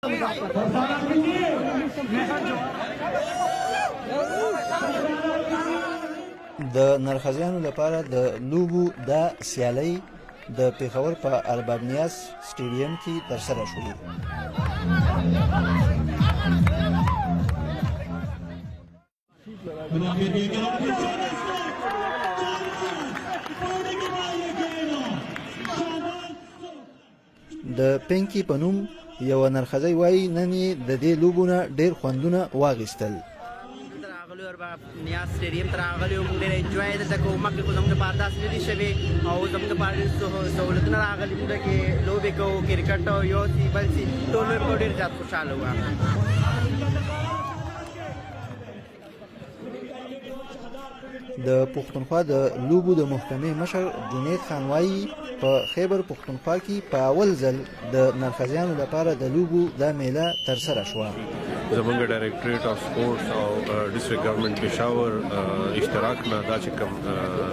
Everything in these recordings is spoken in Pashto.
د نرښځیانو لپاره د لوبو دا سیالۍ د پېښور په البرنیاس سټیډیم کې ترسره شوې. د پینکی په نوم یوه نرښځی وایي نن یې د دې لوبو نه ډېر خوندونه واخیستل. نیاز سټیډیم ته راغلي وو، موږ ډېر انجوای دلته کوو. مخکې خو زموږ دپاره داسې نه دي شوي او زموږ دپاره ډېر سهولتونه راغلي. موږ کې لوبې کوو، کرکټ یو سي بل سي ټول لوبې کوو، ډېر زیات خوشحاله وو. د پښتونخوا د لوبو د محکمې مشر جنید خان وایي په خیبر پښتونخوا کې په اول ځل د نرښځیانو لپاره د لوبو دا میله ترسره شوه. زمونږ ډایرکټریټ اف سپورټس او ډسټرکټ ګورنمنت پېښور اشتراک نه دا چې کوم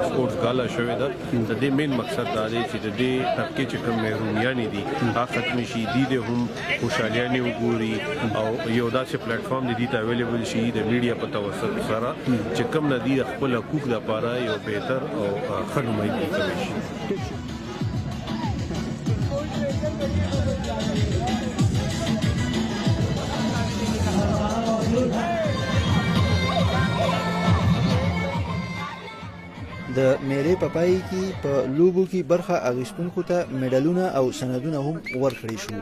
سپورټس ګالا شوې ده، د دې مین مقصد دا دی چې د دې طبقې چې کوم محرومیانې دي هغه ختمې شي، دوی د هم خوشحالیانې وګوري او یو داسې پلیټفارم د دې ته اویلیبل شي د میډیا په توسط سره چې کوم نه دي خپل حقوق لپاره یو بهتر او ښه نمایندګي کولی شي. د میلې په پای کې په لوبو کې برخه اخیستونکو ته میډالونه او سندونه هم ورکړل شو.